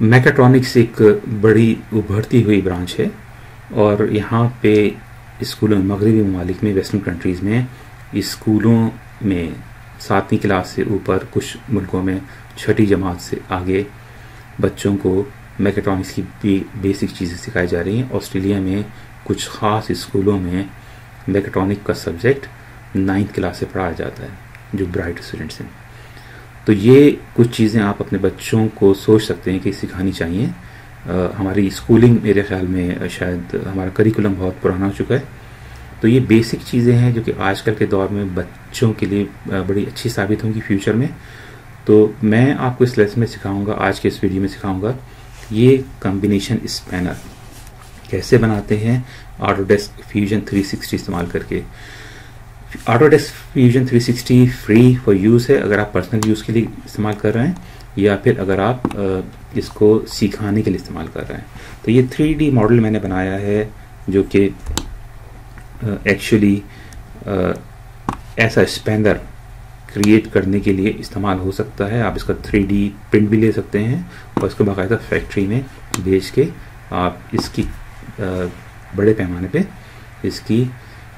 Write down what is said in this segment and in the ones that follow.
Mechatronics एक बड़ी उभरती हुई ब्रांच है और यहाँ पे स्कूलों में, मगरबी ममालिक में, वेस्टर्न कंट्रीज़ में स्कूलों में 7वीं क्लास से ऊपर, कुछ मुल्कों में 6ठी जमात से आगे बच्चों को मैकाट्रॉनिक्स की बेसिक चीज़ें सिखाई जा रही हैं। ऑस्ट्रेलिया में कुछ ख़ास स्कूलों में मैकाट्रॉनिक का सब्जेक्ट 9th क्लास से पढ़ाया जाता है, जो ब्राइट स्टूडेंट्स हैं। तो ये कुछ चीज़ें आप अपने बच्चों को सोच सकते हैं कि सिखानी चाहिए। हमारी स्कूलिंग मेरे ख्याल में शायद हमारा करिकुलम बहुत पुराना हो चुका है, तो ये बेसिक चीज़ें हैं जो कि आजकल के दौर में बच्चों के लिए बड़ी अच्छी साबित होंगी फ्यूचर में। तो मैं आपको इस लेसन में सिखाऊंगा, आज के इस वीडियो में सिखाऊंगा ये कॉम्बिनेशन स्पैनर कैसे बनाते हैं ऑटोडेस्क फ्यूजन 360 इस्तेमाल करके। Autodesk fusion 360 free for use है अगर आप पर्सनल यूज़ के लिए इस्तेमाल कर रहे हैं या फिर अगर आप इसको सिखाने के लिए इस्तेमाल कर रहे हैं। तो ये 3D मॉडल मैंने बनाया है जो कि एक्चुअली ऐसा स्पैनर क्रिएट करने के लिए इस्तेमाल हो सकता है। आप इसका 3D प्रिंट भी ले सकते हैं और इसको बाकायदा फैक्ट्री में भेज के आप इसकी बड़े पैमाने पे इसकी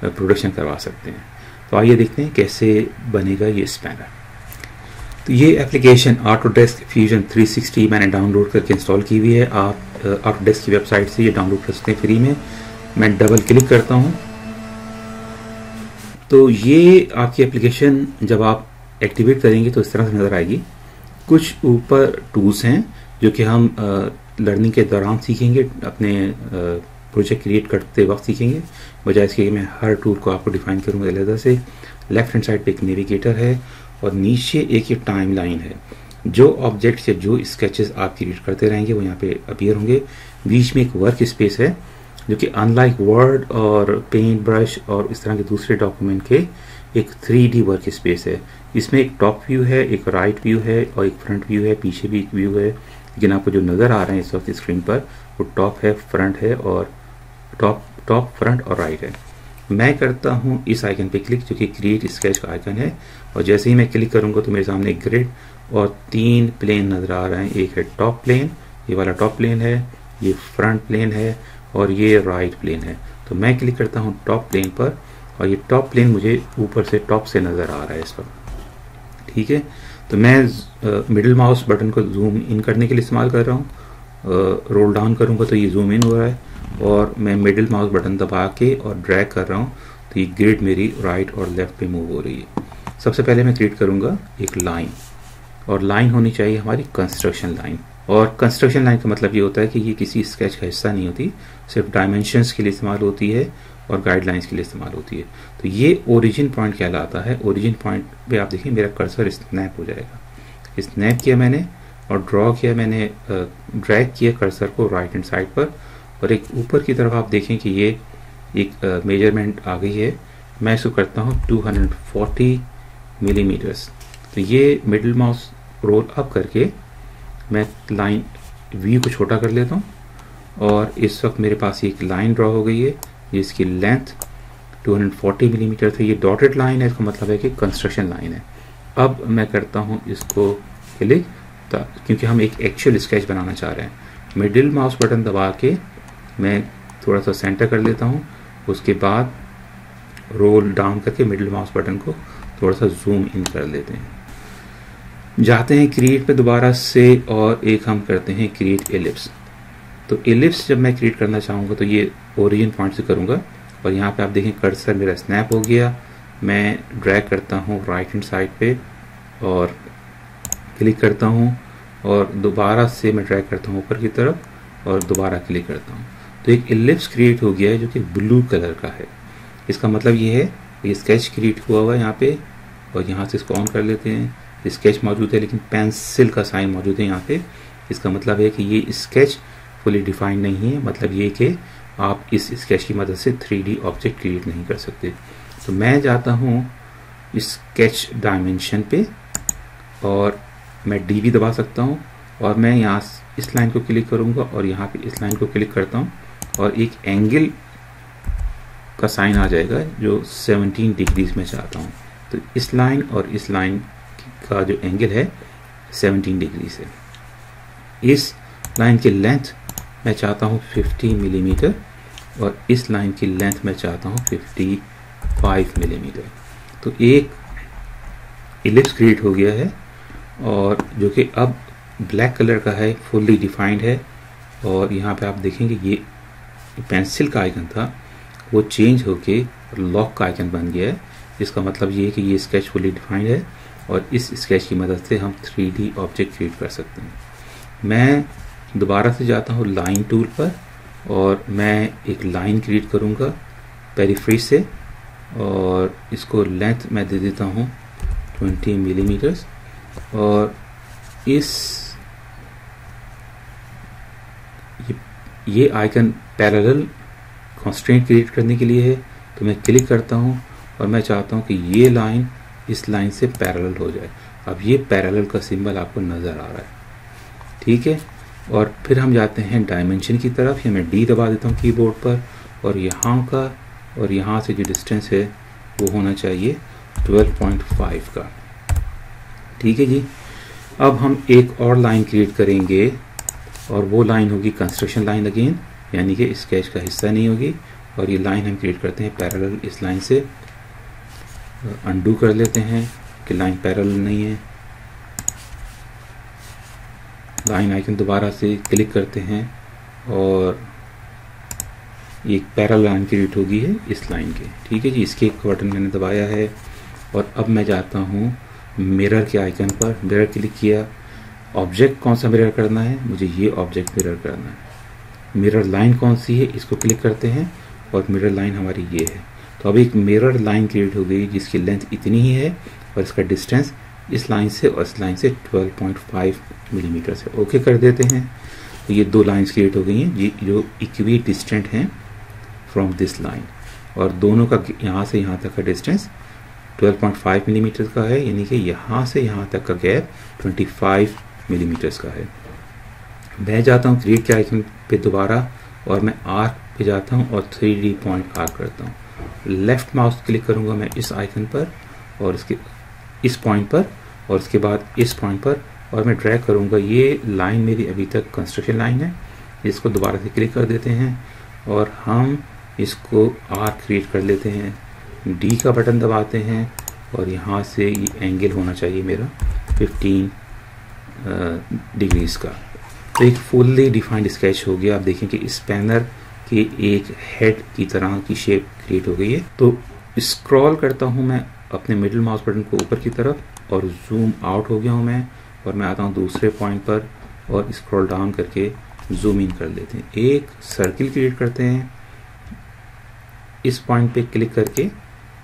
प्रोडक्शन करवा सकते हैं। तो आइए देखते हैं कैसे बनेगा ये स्पैनर। तो ये एप्लीकेशन ऑटोडेस्क फ्यूजन 360 मैंने डाउनलोड करके इंस्टॉल की हुई है। आप ऑटोडेस्क की वेबसाइट से ये डाउनलोड कर सकते हैं फ्री में। मैं डबल क्लिक करता हूँ तो ये आपकी एप्लीकेशन जब आप एक्टिवेट करेंगे तो इस तरह से नज़र आएगी। कुछ ऊपर टूल्स हैं जो कि हम लर्निंग के दौरान सीखेंगे, अपने प्रोजेक्ट क्रिएट करते वक्त सीखेंगे, बजाय इसके कि मैं हर टूल को आपको डिफाइन करूँगा अलग से। लेफ्ट हैंड साइड पे एक नेविगेटर है और नीचे एक ये टाइम लाइन है। जो ऑब्जेक्ट्स या जो स्केचेस आप क्रिएट करते रहेंगे वो यहाँ पे अपीयर होंगे। बीच में एक वर्क स्पेस है जो कि अनलाइक वर्ड और पेंट ब्रश और इस तरह के दूसरे डॉक्यूमेंट के एक 3D वर्क स्पेस है। इसमें एक टॉप व्यू है, एक राइट व्यू है और एक फ्रंट व्यू है, पीछे भी एक व्यू है। लेकिन आपको जो नज़र आ रहे हैं इस वक्त स्क्रीन पर वो टॉप है, फ्रंट है और टॉप फ्रंट और राइट है। मैं करता हूँ इस आइकन पे क्लिक जो कि क्रिएट स्केच का आइकन है और जैसे ही मैं क्लिक करूँगा तो मेरे सामने एक ग्रिड और 3 प्लेन नज़र आ रहे हैं। एक है टॉप प्लेन, ये वाला टॉप प्लेन है, ये फ्रंट प्लेन है और ये राइट प्लेन है। तो मैं क्लिक करता हूँ टॉप प्लेन पर और ये टॉप प्लेन मुझे ऊपर से टॉप से नज़र आ रहा है इस पर। ठीक है, तो मैं मिडिल माउस बटन को जूम इन करने के लिए इस्तेमाल कर रहा हूँ। रोल डाउन करूँगा तो ये जूम इन हो रहा है और मैं मिडिल माउस बटन दबा के और ड्रैग कर रहा हूँ तो ये ग्रिड मेरी राइट और लेफ्ट पे मूव हो रही है। सबसे पहले मैं क्रिएट करूँगा एक लाइन और लाइन होनी चाहिए हमारी कंस्ट्रक्शन लाइन। और कंस्ट्रक्शन लाइन का मतलब ये होता है कि ये किसी स्केच का हिस्सा नहीं होती, सिर्फ डायमेंशंस के लिए इस्तेमाल होती है और गाइडलाइंस के लिए इस्तेमाल होती है। तो ये ओरिजिन पॉइंट कहलाता है। ओरिजिन पॉइंट पे आप देखिए मेरा कर्सर स्नैप हो जाएगा। स्नैप किया मैंने और ड्रॉ किया मैंने, ड्रैग किया कर्सर को राइट हैंड साइड पर और एक ऊपर की तरफ आप देखें कि ये एक मेजरमेंट आ गई है। मैं इसको करता हूँ 240 मिलीमीटर्स। तो ये मिडिल माउस रोल अप करके मैं लाइन व्यू को छोटा कर लेता हूँ और इस वक्त मेरे पास एक लाइन ड्रॉ हो गई है जिसकी लेंथ 240 मिलीमीटर है। ये डॉटेड लाइन है, इसका मतलब है कि कंस्ट्रक्शन लाइन है। अब मैं करता हूँ इसको क्लिक क्योंकि हम एक एक्चुअल स्केच बनाना चाह रहे हैं। मिडिल माउस बटन दबा के मैं थोड़ा सा सेंटर कर लेता हूँ, उसके बाद रोल डाउन करके मिडिल माउस बटन को थोड़ा सा जूम इन कर लेते हैं। जाते हैं क्रिएट पे दोबारा से और एक हम करते हैं क्रिएट एलिप्स। तो एलिप्स जब मैं क्रिएट करना चाहूँगा तो ये ओरिजिन पॉइंट से करूँगा और यहाँ पे आप देखें कर्सर मेरा स्नैप हो गया। मैं ड्रैग करता हूँ राइट हैंड साइड पे और क्लिक करता हूँ और दोबारा से मैं ड्रैग करता हूँ ऊपर की तरफ और दोबारा क्लिक करता हूँ। तो एक एलिप्स क्रिएट हो गया है जो कि ब्लू कलर का है। इसका मतलब ये है ये स्केच क्रिएट हुआ हुआ है यहाँ पे और यहाँ से इसको ऑन कर लेते हैं। स्केच मौजूद है लेकिन पेंसिल का साइन मौजूद है यहाँ पे। इसका मतलब है कि ये स्केच फुली डिफाइंड नहीं है, मतलब ये कि आप इस स्केच की मदद से 3D ऑब्जेक्ट क्रिएट नहीं कर सकते। तो मैं जाता हूँ स्केच डायमेंशन पे और मैं डी भी दबा सकता हूँ और मैं यहाँ इस लाइन को क्लिक करूँगा और यहाँ पे इस लाइन को क्लिक करता हूँ और एक एंगल का साइन आ जाएगा जो 17 डिग्रीज में चाहता हूँ। तो इस लाइन और इस लाइन का जो एंगल है 17 डिग्री से। इस लाइन की लेंथ मैं चाहता हूँ 50 मिलीमीटर और इस लाइन की लेंथ मैं चाहता हूँ 55 मिलीमीटर। तो एक इलिप्स क्रिएट हो गया है और जो कि अब ब्लैक कलर का है, फुल्ली डिफाइंड है। और यहाँ पे आप देखेंगे ये पेंसिल का आइकन था वो चेंज होके लॉक का आइकन बन गया है। इसका मतलब ये है कि ये स्केच फुल्ली डिफाइंड है और इस स्केच की मदद से हम 3D ऑब्जेक्ट क्रिएट कर सकते हैं। मैं दोबारा से जाता हूँ लाइन टूल पर और मैं एक लाइन क्रिएट करूँगा पेरिफेरी से और इसको लेंथ मैं दे देता हूँ 20 मिलीमीटर्स। और ये आइकन पैरेलल कंस्ट्रेंट क्रिएट करने के लिए है। तो मैं क्लिक करता हूँ और मैं चाहता हूँ कि ये लाइन इस लाइन से पैरेलल हो जाए। अब ये पैरेलल का सिंबल आपको नज़र आ रहा है, ठीक है। और फिर हम जाते हैं डायमेंशन की तरफ। या मैं डी दबा देता हूँ कीबोर्ड पर और यहाँ का और यहाँ से जो डिस्टेंस है वो होना चाहिए 12.5 का, ठीक है जी। अब हम एक और लाइन क्रिएट करेंगे और वो लाइन होगी कंस्ट्रक्शन लाइन अगेन, यानी कि स्केच का हिस्सा नहीं होगी। और ये लाइन हम क्रिएट करते हैं पैरेलल इस लाइन से। अनडू कर लेते हैं कि लाइन पैरेलल नहीं है। लाइन आइकन दोबारा से क्लिक करते हैं और एक पैरेलल लाइन क्रिएट होगी है इस लाइन के, ठीक है जी। इसके एक बटन मैंने दबाया है और अब मैं जाता हूँ मिरर के आइकन पर। मिरर क्लिक किया। ऑब्जेक्ट कौन सा मिरर करना है, मुझे ये ऑब्जेक्ट मिरर करना है। मिरर लाइन कौन सी है, इसको क्लिक करते हैं और मिरर लाइन हमारी ये है। तो अब एक मिरर लाइन क्रिएट हो गई जिसकी लेंथ इतनी ही है और इसका डिस्टेंस इस लाइन से और इस लाइन से 12.5 मिलीमीटर से। ओके कर देते हैं। तो ये दो लाइंस क्रिएट हो गई हैं जो इक्वी डिस्टेंट हैं फ्रॉम दिस लाइन और दोनों का यहाँ से यहाँ तक का डिस्टेंस 12.5 मिलीमीटर का है, यानी कि यहाँ से यहाँ तक का गैप 25 मिलीमीटर का है। मैं जाता हूँ क्रिएट के आइकन पे दोबारा और मैं आर्क पे जाता हूँ और 3D पॉइंट आर्क करता हूँ। लेफ्ट माउस क्लिक करूँगा मैं इस आइकन पर और इसके इस पॉइंट पर और उसके बाद इस पॉइंट पर और मैं ड्रैग करूँगा। ये लाइन मेरी अभी तक कंस्ट्रक्शन लाइन है, इसको दोबारा से क्लिक कर देते हैं और हम इसको आर्क क्रिएट कर लेते हैं। डी का बटन दबाते हैं और यहाँ से ये एंगल होना चाहिए मेरा 15 डिग्रीज का। तो एक फुल्ली डिफाइंड स्केच हो गया। आप देखें कि स्पैनर के एक हेड की तरह की शेप क्रिएट हो गई है। तो स्क्रॉल करता हूँ मैं अपने मिडिल माउस बटन को ऊपर की तरफ और जूम आउट हो गया हूँ मैं और मैं आता हूँ दूसरे पॉइंट पर और स्क्रॉल डाउन करके जूम इन कर लेते हैं। एक सर्किल क्रिएट करते हैं इस पॉइंट पे क्लिक करके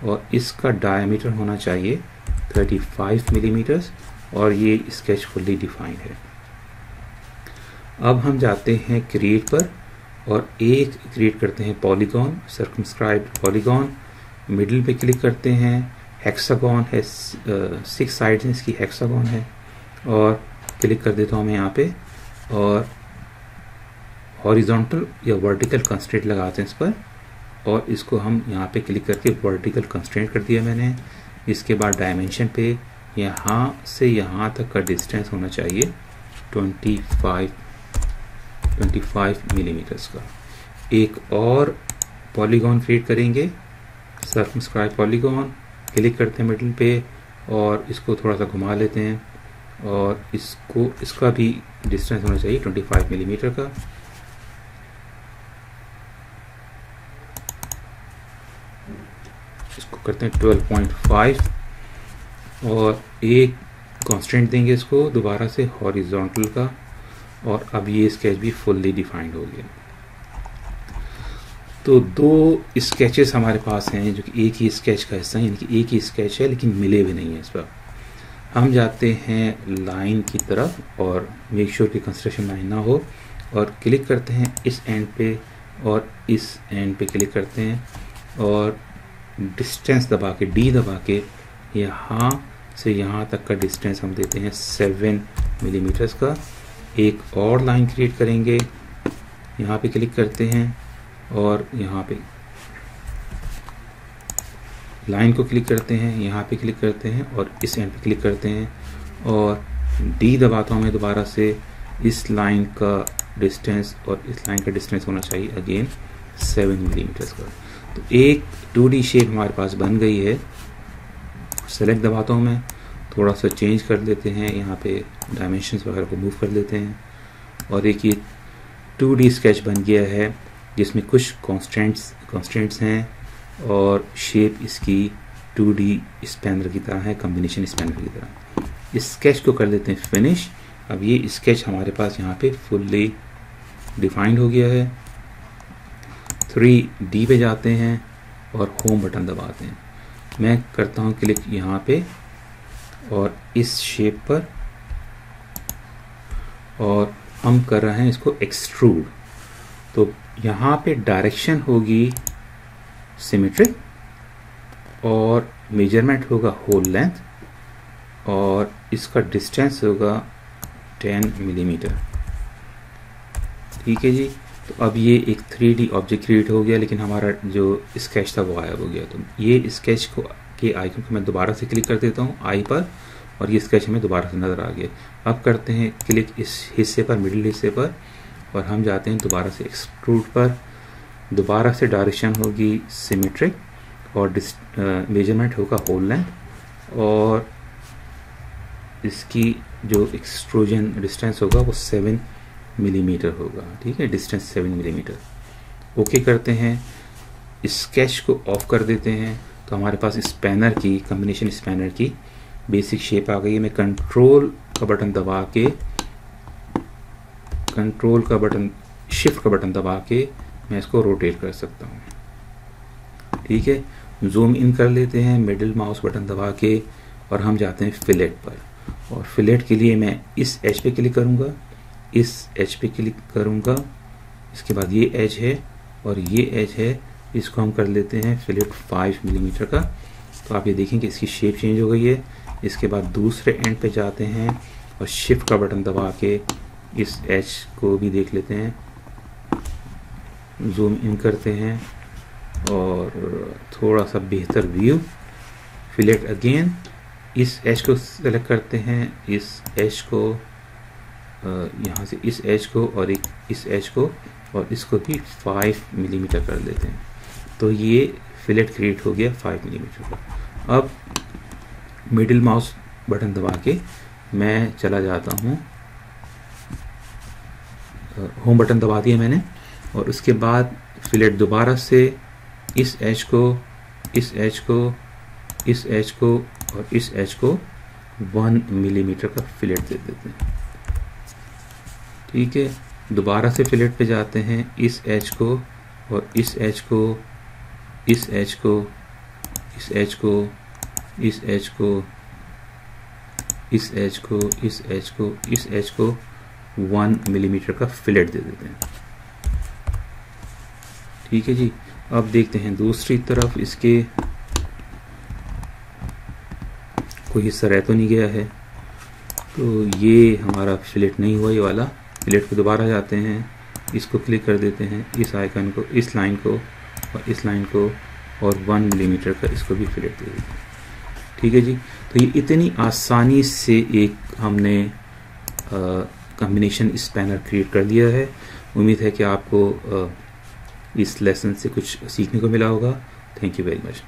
और इसका डायमीटर होना चाहिए 35 मिलीमीटर्स और ये स्केच फुल्ली डिफाइंड है। अब हम जाते हैं क्रिएट पर और एक क्रिएट करते हैं पॉलीगॉन, सर्कमस्क्राइब्ड पॉलीगॉन। मिडिल पे क्लिक करते हैं। हेक्सागॉन है, 6 साइड्स हैं, इसकी हेक्सागॉन है और क्लिक कर देता हूँ मैं यहाँ पे और हॉरिजॉन्टल या वर्टिकल कंस्ट्रेंट लगाते हैं इस पर और इसको हम यहाँ पे क्लिक करके वर्टिकल कंस्ट्रेंट कर दिया मैंने। इसके बाद डायमेंशन पे यहाँ से यहाँ तक का डिस्टेंस होना चाहिए 25 मिलीमीटर्स का। एक और पॉलीगॉन क्रिएट करेंगे, सर्कमस्क्राइब पॉलीगॉन। क्लिक करते हैं मिडिल पे और इसको थोड़ा सा घुमा लेते हैं और इसका भी डिस्टेंस होना चाहिए 25 मिलीमीटर का। इसको करते हैं 12.5 और एक कांस्टेंट देंगे इसको दोबारा से हॉरिजॉन्टल का और अब ये स्केच भी फुल्ली डिफाइंड हो गया। तो दो स्केचेस हमारे पास हैं जो कि एक ही स्केच का हिस्सा है, यानी कि एक ही स्केच है लेकिन मिले भी नहीं है इस पर। हम जाते हैं लाइन की तरफ और मेक श्योर कि कंस्ट्रक्शन लाइन ना हो और क्लिक करते हैं इस एंड पे और इस एंड पे क्लिक करते हैं और डिस्टेंस दबा के डी दबा के यहाँ से यहाँ तक का डिस्टेंस हम देते हैं 7 मिलीमीटर्स का। एक और लाइन क्रिएट करेंगे, यहाँ पे क्लिक करते हैं और यहाँ पे लाइन को क्लिक करते हैं, यहाँ पे क्लिक करते हैं और इस एंड पे क्लिक करते हैं और डी दबाता हूँ मैं दोबारा से। इस लाइन का डिस्टेंस और इस लाइन का डिस्टेंस होना चाहिए अगेन 7 मिलीमीटर का। तो एक 2D शेप हमारे पास बन गई है। सेलेक्ट दबाता हूँ मैं, थोड़ा सा चेंज कर लेते हैं, यहाँ पे डायमेंशंस वगैरह को मूव कर लेते हैं और एक ये 2D स्केच बन गया है जिसमें कुछ कॉन्स्टेंट्स हैं और शेप इसकी 2D स्पैनर की तरह है, कॉम्बिनेशन स्पैनर की तरह। इस स्केच को कर देते हैं फिनिश। अब ये स्केच हमारे पास यहाँ पे फुल्ली डिफाइंड हो गया है। 3D पे जाते हैं और होम बटन दबाते हैं। मैं करता हूँ क्लिक यहाँ पे और इस शेप पर, और हम कर रहे हैं इसको एक्सट्रूड। तो यहाँ पे डायरेक्शन होगी सिमेट्रिक और मेजरमेंट होगा होल लेंथ और इसका डिस्टेंस होगा 10 मिलीमीटर। ठीक है जी। तो अब ये एक 3D ऑब्जेक्ट क्रिएट हो गया, लेकिन हमारा जो स्केच था वो गायब हो गया। तो ये स्केच को के आइकन को मैं दोबारा से क्लिक कर देता हूँ आई पर और ये स्केच हमें दोबारा से नज़र आ गया। अब करते हैं क्लिक इस हिस्से पर, मिडिल हिस्से पर, और हम जाते हैं दोबारा से एक्सट्रूड पर। दोबारा से डायरेक्शन होगी सिमेट्रिक और मेजरमेंट होगा होल लेंथ और इसकी जो एक्सट्रूजन डिस्टेंस होगा वो 7 मिलीमीटर होगा। ठीक है, डिस्टेंस 7 मिलीमीटर। ओके करते हैं, स्केच को ऑफ कर देते हैं। तो हमारे पास स्पैनर की, कॉम्बिनेशन स्पैनर की बेसिक शेप आ गई है। मैं कंट्रोल का बटन दबा के, शिफ्ट का बटन दबा के मैं इसको रोटेट कर सकता हूँ। ठीक है, जूम इन कर लेते हैं मिडिल माउस बटन दबा के और हम जाते हैं फिलेट पर। और फिलेट के लिए मैं इस एज पे क्लिक करूँगा, इस एज पे क्लिक करूँगा, इसके बाद ये एज है और ये एज है, इसको हम कर लेते हैं फिलेट 5 मिलीमीटर का। तो आप ये देखेंगे इसकी शेप चेंज हो गई है। इसके बाद दूसरे एंड पे जाते हैं और शिफ्ट का बटन दबा के इस एज को भी देख लेते हैं, जूम इन करते हैं और थोड़ा सा बेहतर व्यू। फिलेट अगेन, इस एज को सेलेक्ट करते हैं, इस एज को यहाँ से इस एज को और एक इस एज को, और इसको भी 5 मिलीमीटर कर देते हैं। तो ये फिलेट क्रिएट हो गया 5 मिलीमीटर का। अब मिडिल माउस बटन दबा के मैं चला जाता हूँ, होम बटन दबा दिया मैंने, और उसके बाद फिलेट दोबारा से इस एज को, इस एज को, इस एज को और इस एज को 1 मिलीमीटर का फिलेट दे देते हैं। ठीक है, दोबारा से फिलेट पे जाते हैं, इस एज को और इस एज को, इस एज को, इस एज को, इस एज को, इस एज को, इस एज को, इस एज को 1 मिलीमीटर का फिलेट दे देते हैं। ठीक है जी। अब देखते हैं दूसरी तरफ, इसके कोई हिस्सा रह तो नहीं गया है। तो ये हमारा फिलेट नहीं हुआ, ये वाला। फिलेट को दोबारा जाते हैं, इसको क्लिक कर देते हैं, इस आइकन को, इस लाइन को और इस लाइन को, और 1 मिलीमीटर का इसको भी फिलेट दे देते हैं। ठीक है जी। तो ये इतनी आसानी से एक हमने कॉम्बिनेशन स्पैनर क्रिएट कर दिया है। उम्मीद है कि आपको इस लेसन से कुछ सीखने को मिला होगा। Thank you very much.